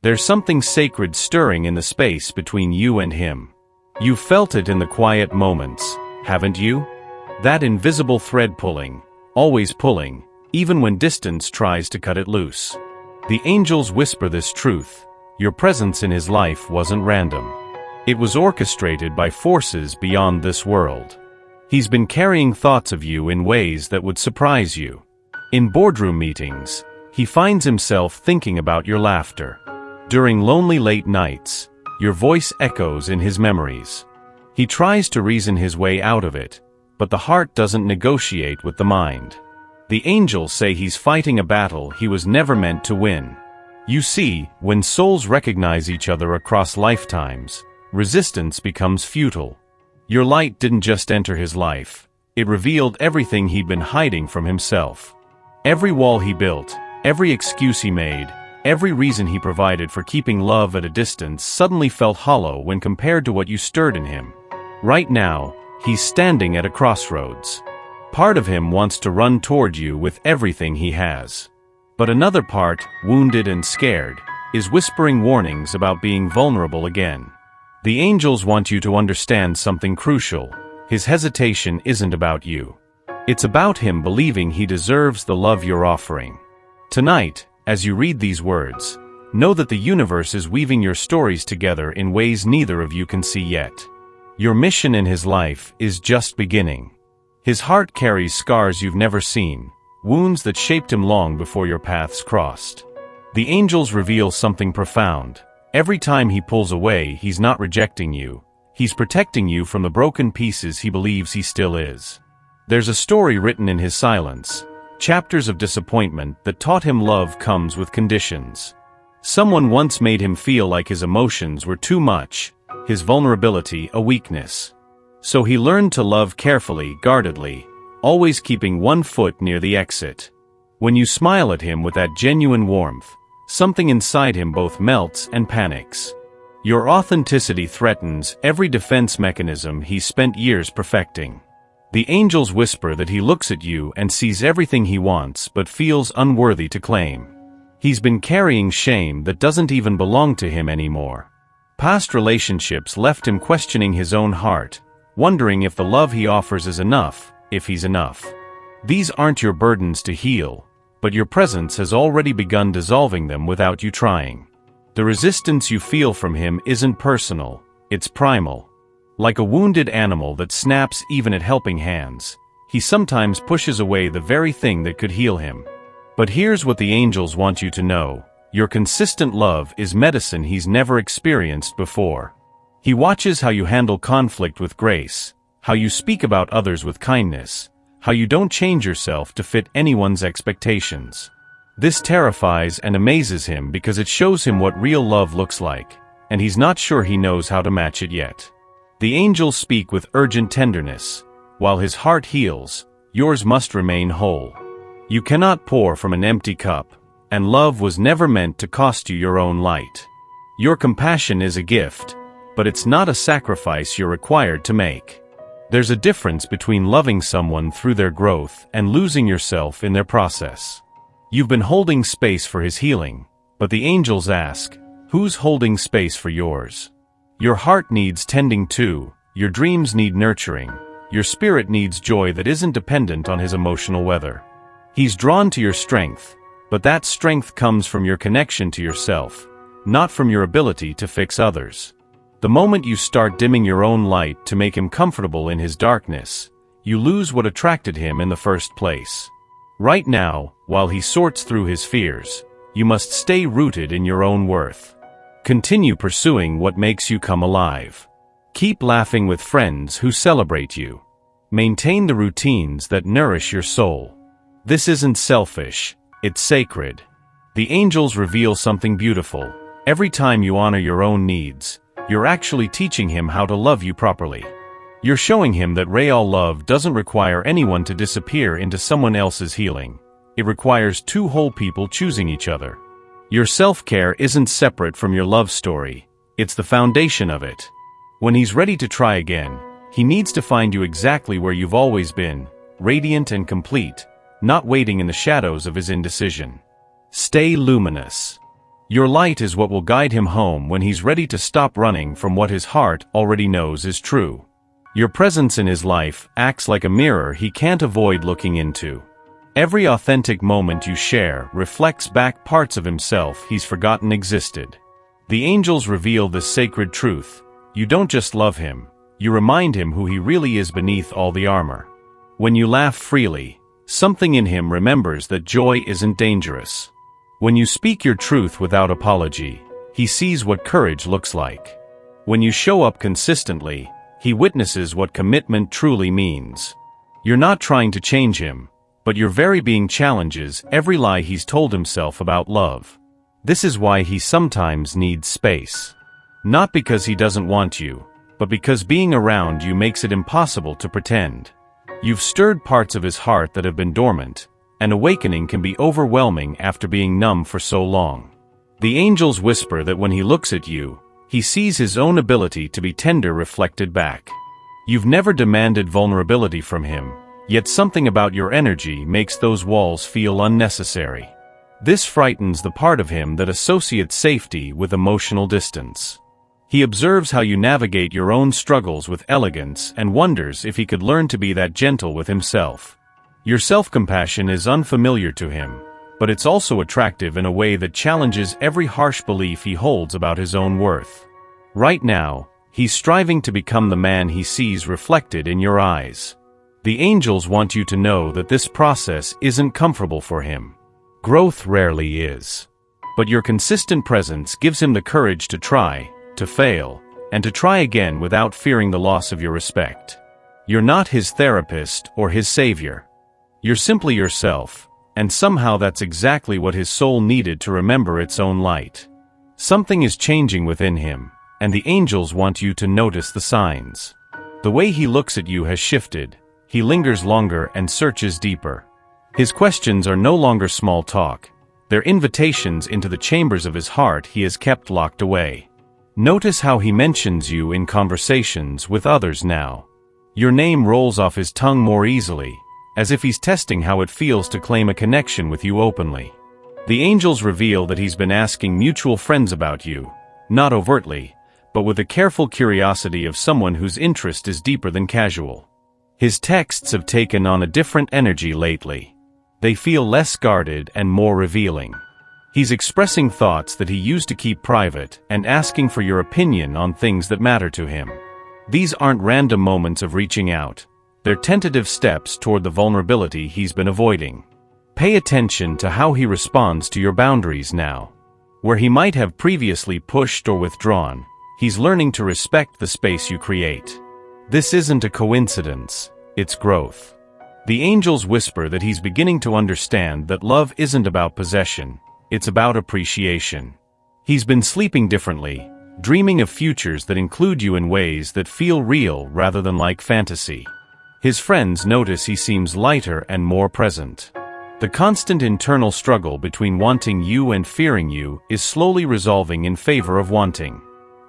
There's something sacred stirring in the space between you and him. You've felt it in the quiet moments, haven't you? That invisible thread pulling, always pulling, even when distance tries to cut it loose. The angels whisper this truth: your presence in his life wasn't random. It was orchestrated by forces beyond this world. He's been carrying thoughts of you in ways that would surprise you. In boardroom meetings, he finds himself thinking about your laughter. During lonely late nights, your voice echoes in his memories. He tries to reason his way out of it, but the heart doesn't negotiate with the mind. The angels say he's fighting a battle he was never meant to win. You see, when souls recognize each other across lifetimes, resistance becomes futile. Your light didn't just enter his life, it revealed everything he'd been hiding from himself. Every wall he built, every excuse he made, every reason he provided for keeping love at a distance suddenly felt hollow when compared to what you stirred in him. Right now, he's standing at a crossroads. Part of him wants to run toward you with everything he has. But another part, wounded and scared, is whispering warnings about being vulnerable again. The angels want you to understand something crucial. His hesitation isn't about you. It's about him believing he deserves the love you're offering. Tonight, as you read these words, know that the universe is weaving your stories together in ways neither of you can see yet. Your mission in his life is just beginning. His heart carries scars you've never seen, wounds that shaped him long before your paths crossed. The angels reveal something profound. Every time he pulls away, he's not rejecting you. He's protecting you from the broken pieces he believes he still is. There's a story written in his silence, chapters of disappointment that taught him love comes with conditions. Someone once made him feel like his emotions were too much, his vulnerability a weakness. So he learned to love carefully, guardedly, always keeping one foot near the exit. When you smile at him with that genuine warmth, something inside him both melts and panics. Your authenticity threatens every defense mechanism he's spent years perfecting. The angels whisper that he looks at you and sees everything he wants but feels unworthy to claim. He's been carrying shame that doesn't even belong to him anymore. Past relationships left him questioning his own heart, wondering if the love he offers is enough, if he's enough. These aren't your burdens to heal, but your presence has already begun dissolving them without you trying. The resistance you feel from him isn't personal, it's primal. Like a wounded animal that snaps even at helping hands, he sometimes pushes away the very thing that could heal him. But here's what the angels want you to know: your consistent love is medicine he's never experienced before. He watches how you handle conflict with grace, how you speak about others with kindness, how you don't change yourself to fit anyone's expectations. This terrifies and amazes him because it shows him what real love looks like, and he's not sure he knows how to match it yet. The angels speak with urgent tenderness. While his heart heals, yours must remain whole. You cannot pour from an empty cup, and love was never meant to cost you your own light. Your compassion is a gift, but it's not a sacrifice you're required to make. There's a difference between loving someone through their growth and losing yourself in their process. You've been holding space for his healing, but the angels ask, who's holding space for yours? Your heart needs tending too, your dreams need nurturing, your spirit needs joy that isn't dependent on his emotional weather. He's drawn to your strength, but that strength comes from your connection to yourself, not from your ability to fix others. The moment you start dimming your own light to make him comfortable in his darkness, you lose what attracted him in the first place. Right now, while he sorts through his fears, you must stay rooted in your own worth. Continue pursuing what makes you come alive. Keep laughing with friends who celebrate you. Maintain the routines that nourish your soul. This isn't selfish, it's sacred. The angels reveal something beautiful. Every time you honor your own needs, you're actually teaching him how to love you properly. You're showing him that real love doesn't require anyone to disappear into someone else's healing. It requires two whole people choosing each other. Your self-care isn't separate from your love story, it's the foundation of it. When he's ready to try again, he needs to find you exactly where you've always been, radiant and complete, not waiting in the shadows of his indecision. Stay luminous. Your light is what will guide him home when he's ready to stop running from what his heart already knows is true. Your presence in his life acts like a mirror he can't avoid looking into. Every authentic moment you share reflects back parts of himself he's forgotten existed. The angels reveal this sacred truth. You don't just love him, you remind him who he really is beneath all the armor. When you laugh freely, something in him remembers that joy isn't dangerous. When you speak your truth without apology, he sees what courage looks like. When you show up consistently, he witnesses what commitment truly means. You're not trying to change him, but your very being challenges every lie he's told himself about love. This is why he sometimes needs space. Not because he doesn't want you, but because being around you makes it impossible to pretend. You've stirred parts of his heart that have been dormant. An awakening can be overwhelming after being numb for so long. The angels whisper that when he looks at you, he sees his own ability to be tender reflected back. You've never demanded vulnerability from him, yet something about your energy makes those walls feel unnecessary. This frightens the part of him that associates safety with emotional distance. He observes how you navigate your own struggles with elegance and wonders if he could learn to be that gentle with himself. Your self-compassion is unfamiliar to him, but it's also attractive in a way that challenges every harsh belief he holds about his own worth. Right now, he's striving to become the man he sees reflected in your eyes. The angels want you to know that this process isn't comfortable for him. Growth rarely is. But your consistent presence gives him the courage to try, to fail, and to try again without fearing the loss of your respect. You're not his therapist or his savior. You're simply yourself, and somehow that's exactly what his soul needed to remember its own light. Something is changing within him, and the angels want you to notice the signs. The way he looks at you has shifted. He lingers longer and searches deeper. His questions are no longer small talk. They're invitations into the chambers of his heart he has kept locked away. Notice how he mentions you in conversations with others now. Your name rolls off his tongue more easily, as if he's testing how it feels to claim a connection with you openly. The angels reveal that he's been asking mutual friends about you, not overtly, but with the careful curiosity of someone whose interest is deeper than casual. His texts have taken on a different energy lately. They feel less guarded and more revealing. He's expressing thoughts that he used to keep private and asking for your opinion on things that matter to him. These aren't random moments of reaching out. They're tentative steps toward the vulnerability he's been avoiding. Pay attention to how he responds to your boundaries now. Where he might have previously pushed or withdrawn, he's learning to respect the space you create. This isn't a coincidence, it's growth. The angels whisper that he's beginning to understand that love isn't about possession, it's about appreciation. He's been sleeping differently, dreaming of futures that include you in ways that feel real rather than like fantasy. His friends notice he seems lighter and more present. The constant internal struggle between wanting you and fearing you is slowly resolving in favor of wanting.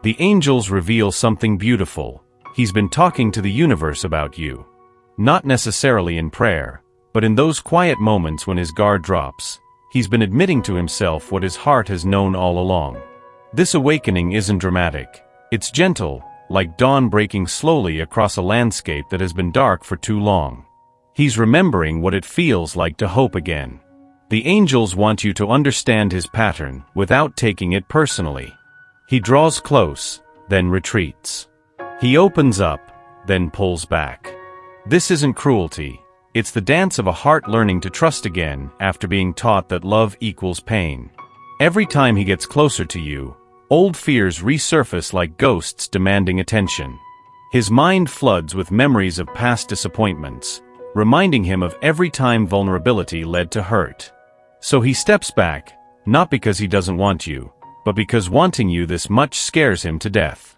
The angels reveal something beautiful. He's been talking to the universe about you. Not necessarily in prayer, but in those quiet moments when his guard drops, he's been admitting to himself what his heart has known all along. This awakening isn't dramatic. It's gentle, like dawn breaking slowly across a landscape that has been dark for too long. He's remembering what it feels like to hope again. The angels want you to understand his pattern without taking it personally. He draws close, then retreats. He opens up, then pulls back. This isn't cruelty. It's the dance of a heart learning to trust again after being taught that love equals pain. Every time he gets closer to you, old fears resurface like ghosts demanding attention. His mind floods with memories of past disappointments, reminding him of every time vulnerability led to hurt. So he steps back, not because he doesn't want you, but because wanting you this much scares him to death.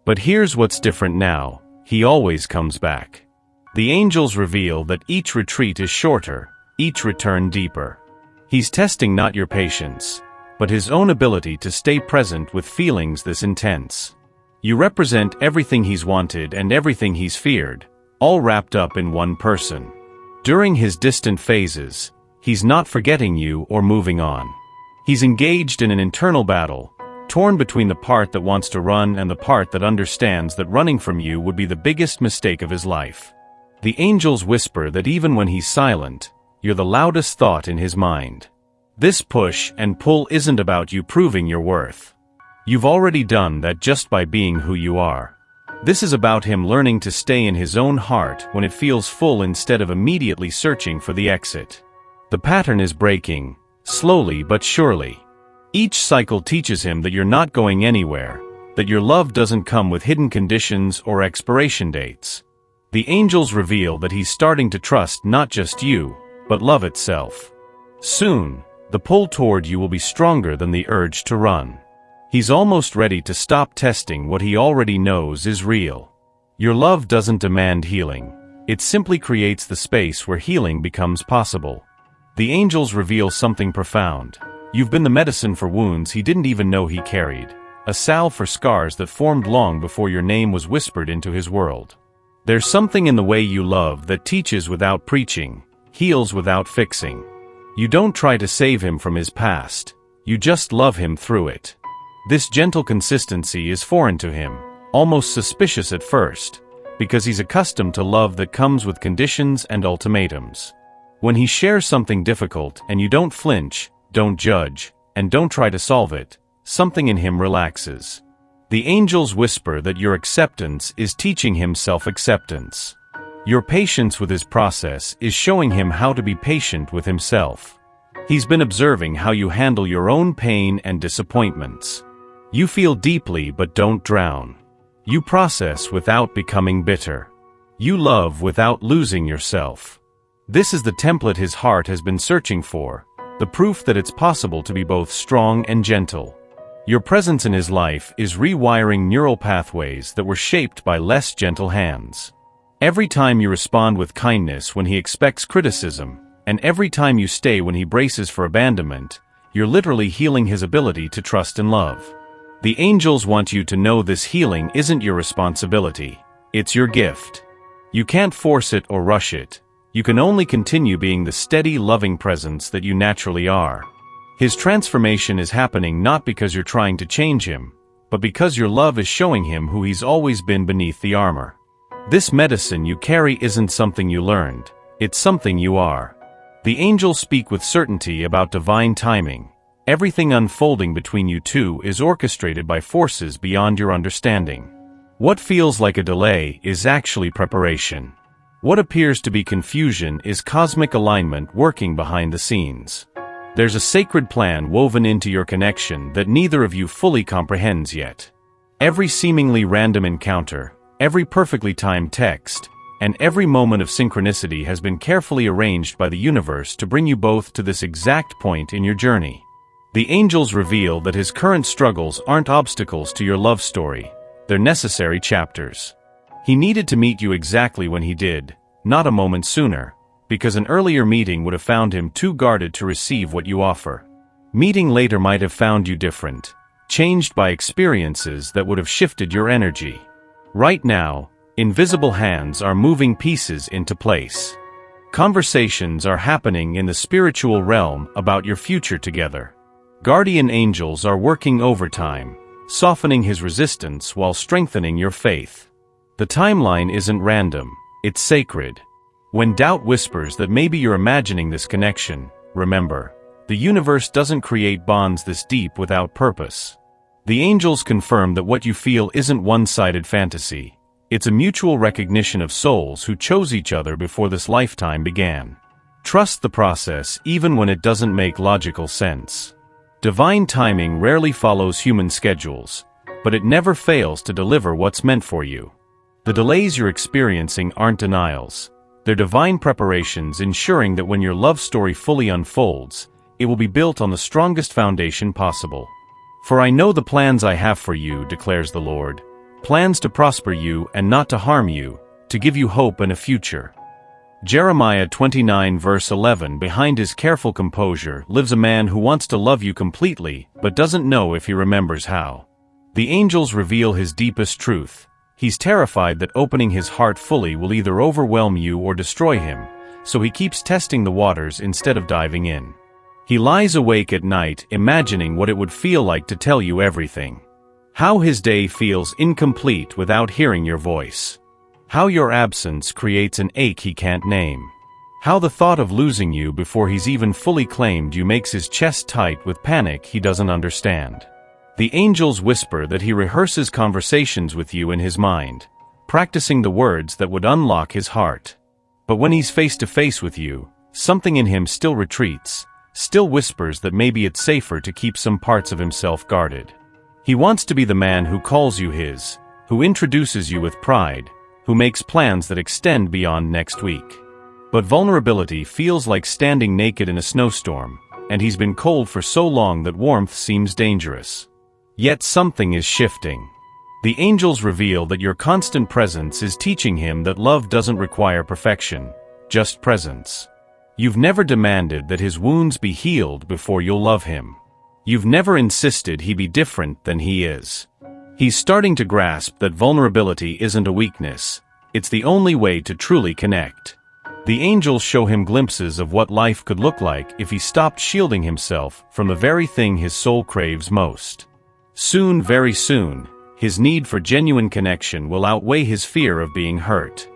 But here's what's different now: he always comes back. The angels reveal that each retreat is shorter, each return deeper. He's testing not your patience, but his own ability to stay present with feelings this intense. You represent everything he's wanted and everything he's feared, all wrapped up in one person. During his distant phases, he's not forgetting you or moving on. He's engaged in an internal battle, torn between the part that wants to run and the part that understands that running from you would be the biggest mistake of his life. The angels whisper that even when he's silent, you're the loudest thought in his mind. This push and pull isn't about you proving your worth. You've already done that just by being who you are. This is about him learning to stay in his own heart when it feels full instead of immediately searching for the exit. The pattern is breaking, slowly but surely. Each cycle teaches him that you're not going anywhere, that your love doesn't come with hidden conditions or expiration dates. The angels reveal that he's starting to trust not just you, but love itself. Soon, the pull toward you will be stronger than the urge to run. He's almost ready to stop testing what he already knows is real. Your love doesn't demand healing. It simply creates the space where healing becomes possible. The angels reveal something profound. You've been the medicine for wounds he didn't even know he carried, a salve for scars that formed long before your name was whispered into his world. There's something in the way you love that teaches without preaching, heals without fixing. You don't try to save him from his past, you just love him through it. This gentle consistency is foreign to him, almost suspicious at first, because he's accustomed to love that comes with conditions and ultimatums. When he shares something difficult and you don't flinch, don't judge, and don't try to solve it, something in him relaxes. The angels whisper that your acceptance is teaching him self-acceptance. Your patience with his process is showing him how to be patient with himself. He's been observing how you handle your own pain and disappointments. You feel deeply but don't drown. You process without becoming bitter. You love without losing yourself. This is the template his heart has been searching for, the proof that it's possible to be both strong and gentle. Your presence in his life is rewiring neural pathways that were shaped by less gentle hands. Every time you respond with kindness when he expects criticism, and every time you stay when he braces for abandonment, you're literally healing his ability to trust and love. The angels want you to know this healing isn't your responsibility, it's your gift. You can't force it or rush it. You can only continue being the steady, loving presence that you naturally are. His transformation is happening not because you're trying to change him, but because your love is showing him who he's always been beneath the armor. This medicine you carry isn't something you learned, it's something you are. The angels speak with certainty about divine timing. Everything unfolding between you two is orchestrated by forces beyond your understanding. What feels like a delay is actually preparation. What appears to be confusion is cosmic alignment working behind the scenes. There's a sacred plan woven into your connection that neither of you fully comprehends yet. Every seemingly random encounter, every perfectly timed text, and every moment of synchronicity has been carefully arranged by the universe to bring you both to this exact point in your journey. The angels reveal that his current struggles aren't obstacles to your love story, they're necessary chapters. He needed to meet you exactly when he did, not a moment sooner, because an earlier meeting would have found him too guarded to receive what you offer. Meeting later might have found you different, changed by experiences that would have shifted your energy. Right now, invisible hands are moving pieces into place. Conversations are happening in the spiritual realm about your future together. Guardian angels are working overtime, softening his resistance while strengthening your faith. The timeline isn't random, it's sacred. When doubt whispers that maybe you're imagining this connection, remember, the universe doesn't create bonds this deep without purpose. The angels confirm that what you feel isn't one-sided fantasy. It's a mutual recognition of souls who chose each other before this lifetime began. Trust the process even when it doesn't make logical sense. Divine timing rarely follows human schedules, but it never fails to deliver what's meant for you. The delays you're experiencing aren't denials. They're divine preparations ensuring that when your love story fully unfolds, it will be built on the strongest foundation possible. For I know the plans I have for you, declares the Lord, plans to prosper you and not to harm you, to give you hope and a future. Jeremiah 29 verse 11. Behind his careful composure lives a man who wants to love you completely, but doesn't know if he remembers how. The angels reveal his deepest truth. He's terrified that opening his heart fully will either overwhelm you or destroy him, so he keeps testing the waters instead of diving in. He lies awake at night imagining what it would feel like to tell you everything. How his day feels incomplete without hearing your voice. How your absence creates an ache he can't name. How the thought of losing you before he's even fully claimed you makes his chest tight with panic he doesn't understand. The angels whisper that he rehearses conversations with you in his mind, practicing the words that would unlock his heart. But when he's face to face with you, something in him still retreats, still whispers that maybe it's safer to keep some parts of himself guarded. He wants to be the man who calls you his, who introduces you with pride, who makes plans that extend beyond next week. But vulnerability feels like standing naked in a snowstorm, and he's been cold for so long that warmth seems dangerous. Yet something is shifting. The angels reveal that your constant presence is teaching him that love doesn't require perfection, just presence. You've never demanded that his wounds be healed before you'll love him. You've never insisted he be different than he is. He's starting to grasp that vulnerability isn't a weakness, it's the only way to truly connect. The angels show him glimpses of what life could look like if he stopped shielding himself from the very thing his soul craves most. Soon, very soon, his need for genuine connection will outweigh his fear of being hurt.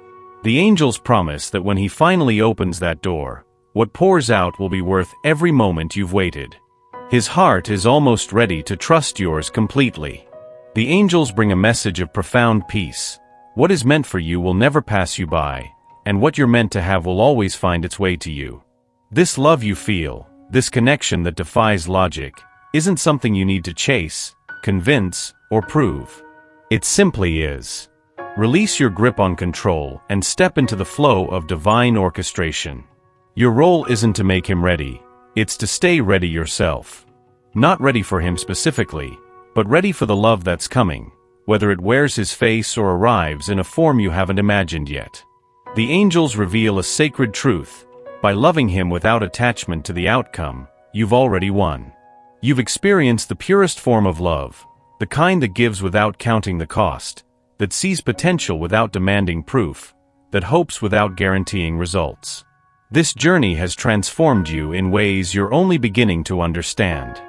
The angels promise that when he finally opens that door, what pours out will be worth every moment you've waited. His heart is almost ready to trust yours completely. The angels bring a message of profound peace. What is meant for you will never pass you by, and what you're meant to have will always find its way to you. This love you feel, this connection that defies logic, isn't something you need to chase, convince, or prove. It simply is. Release your grip on control and step into the flow of divine orchestration. Your role isn't to make him ready, it's to stay ready yourself. Not ready for him specifically, but ready for the love that's coming, whether it wears his face or arrives in a form you haven't imagined yet. The angels reveal a sacred truth. By loving him without attachment to the outcome, you've already won. You've experienced the purest form of love, the kind that gives without counting the cost, that sees potential without demanding proof, that hopes without guaranteeing results. This journey has transformed you in ways you're only beginning to understand.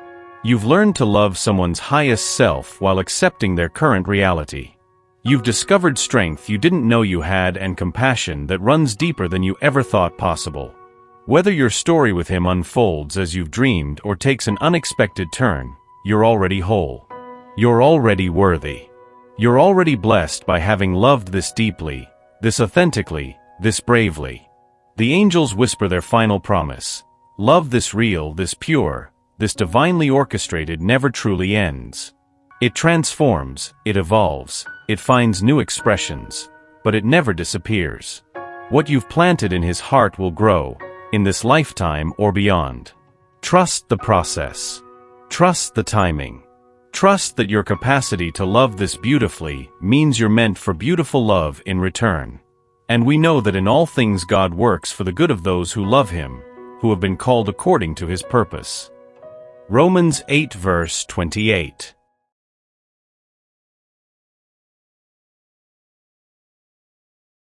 You've learned to love someone's highest self while accepting their current reality. You've discovered strength you didn't know you had and compassion that runs deeper than you ever thought possible. Whether your story with him unfolds as you've dreamed or takes an unexpected turn, you're already whole. You're already worthy. You're already blessed by having loved this deeply, this authentically, this bravely. The angels whisper their final promise. Love this real, this pure, this divinely orchestrated never truly ends. It transforms, it evolves, it finds new expressions, but it never disappears. What you've planted in his heart will grow, in this lifetime or beyond. Trust the process. Trust the timing. Trust that your capacity to love this beautifully means you're meant for beautiful love in return. And we know that in all things God works for the good of those who love him, who have been called according to his purpose. Romans 8 verse 28.